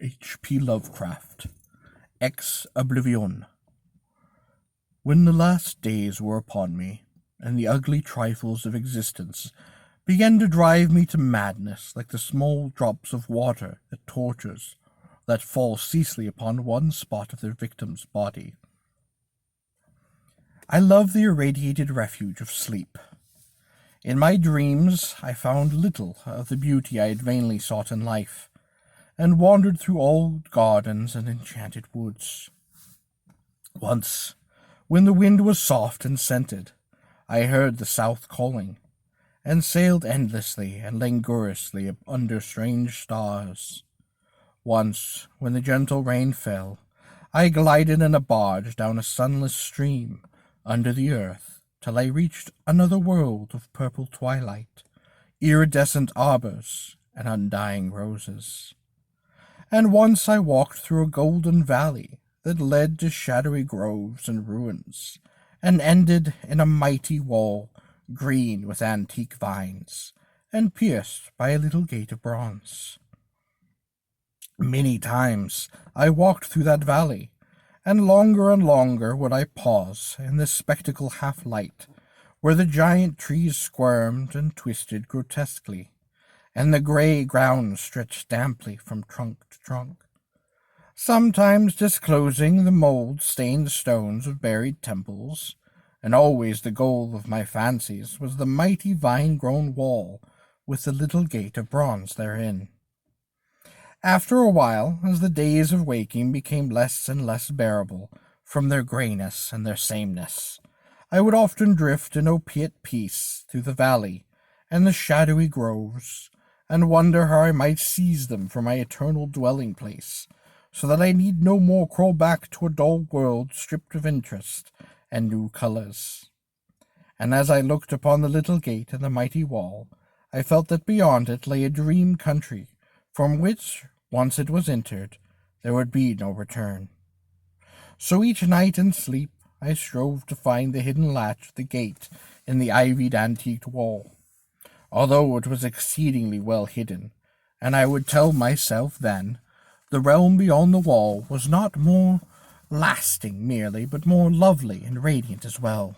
H.P. Lovecraft, Ex Oblivione. When the last days were upon me, and the ugly trifles of existence began to drive me to madness like the small drops of water that fall ceaselessly upon one spot of their victim's body, I loved the irradiated refuge of sleep. In my dreams I found little of the beauty I had vainly sought in life, and wandered through old gardens and enchanted woods. Once, when the wind was soft and scented, I heard the south calling, and sailed endlessly and languorously under strange stars. Once, when the gentle rain fell, I glided in a barge down a sunless stream under the earth till I reached another world of purple twilight, iridescent arbors, and undying roses. And once I walked through a golden valley that led to shadowy groves and ruins, and ended in a mighty wall green with antique vines, and pierced by a little gate of bronze. Many times I walked through that valley, and longer would I pause in this spectacle half-light, where the giant trees squirmed and twisted grotesquely, and the grey ground stretched damply from trunk to trunk, sometimes disclosing the mould-stained stones of buried temples, and always the goal of my fancies was the mighty vine-grown wall with the little gate of bronze therein. After a while, as the days of waking became less and less bearable from their greyness and their sameness, I would often drift in opiate peace through the valley and the shadowy groves, and wonder how I might seize them for my eternal dwelling-place, so that I need no more crawl back to a dull world stripped of interest and new colours. And as I looked upon the little gate and the mighty wall, I felt that beyond it lay a dream country, from which, once it was entered, there would be no return. So each night in sleep I strove to find the hidden latch of the gate in the ivied antiqued wall, although it was exceedingly well hidden, and I would tell myself then the realm beyond the wall was not more lasting merely, but more lovely and radiant as well.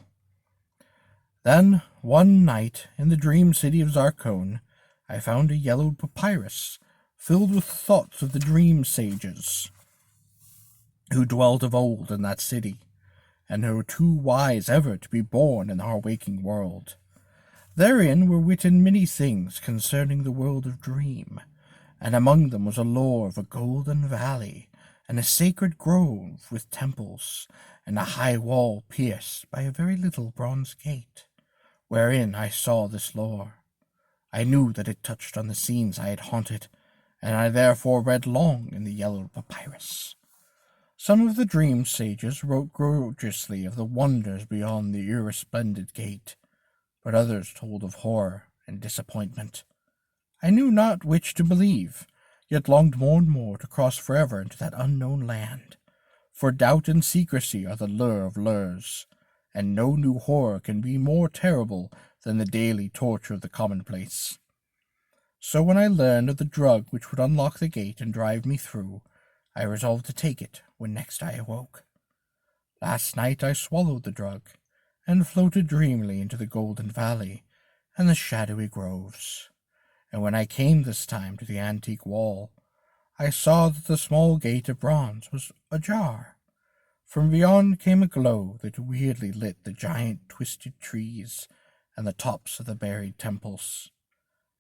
Then, one night, in the dream city of Zarkon, I found a yellowed papyrus, filled with thoughts of the dream sages who dwelt of old in that city, and who were too wise ever to be born in our waking world. Therein were written many things concerning the world of dream, and among them was a lore of a golden valley, and a sacred grove with temples, and a high wall pierced by a very little bronze gate, wherein I saw this lore. I knew that it touched on the scenes I had haunted, and I therefore read long in the yellowed papyrus. Some of the dream sages wrote gorgeously of the wonders beyond the iridescent gate, but others told of horror and disappointment. I knew not which to believe, yet longed more and more to cross forever into that unknown land, for doubt and secrecy are the lure of lures, and no new horror can be more terrible than the daily torture of the commonplace. So when I learned of the drug which would unlock the gate and drive me through, I resolved to take it when next I awoke. Last night I swallowed the drug, and floated dreamily into the golden valley and the shadowy groves. And when I came this time to the antique wall, I saw that the small gate of bronze was ajar. From beyond came a glow that weirdly lit the giant twisted trees and the tops of the buried temples,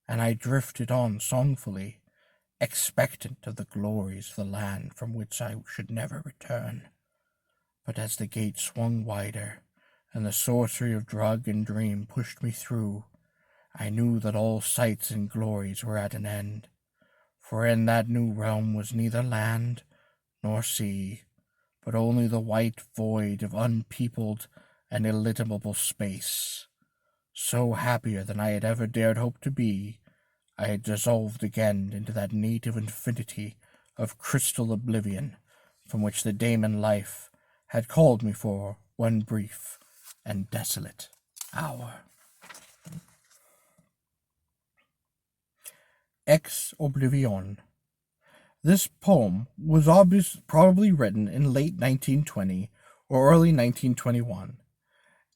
and I drifted on songfully, expectant of the glories of the land from which I should never return. But as the gate swung wider, and the sorcery of drug and dream pushed me through, I knew that all sights and glories were at an end, for in that new realm was neither land nor sea, but only the white void of unpeopled and illimitable space. So happier than I had ever dared hope to be, I had dissolved again into that native infinity of crystal oblivion from which the daemon life had called me for one brief and desolate hour. Ex Oblivione. This poem was probably written in late 1920 or early 1921.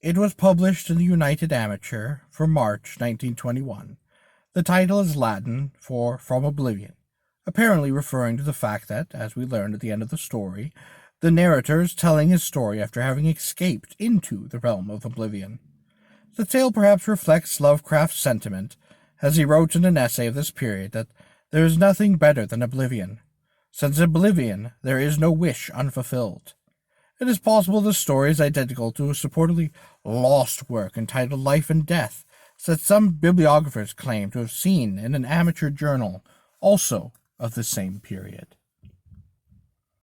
It was published in the United Amateur for March 1921. The title is Latin for From Oblivion, apparently referring to the fact that, as we learned at the end of the story, the narrator is telling his story after having escaped into the realm of Oblivion. The tale perhaps reflects Lovecraft's sentiment, as he wrote in an essay of this period, that there is nothing better than oblivion. Since oblivion, there is no wish unfulfilled. It is possible the story is identical to a supposedly lost work entitled Life and Death, that some bibliographers claim to have seen in an amateur journal, also of the same period.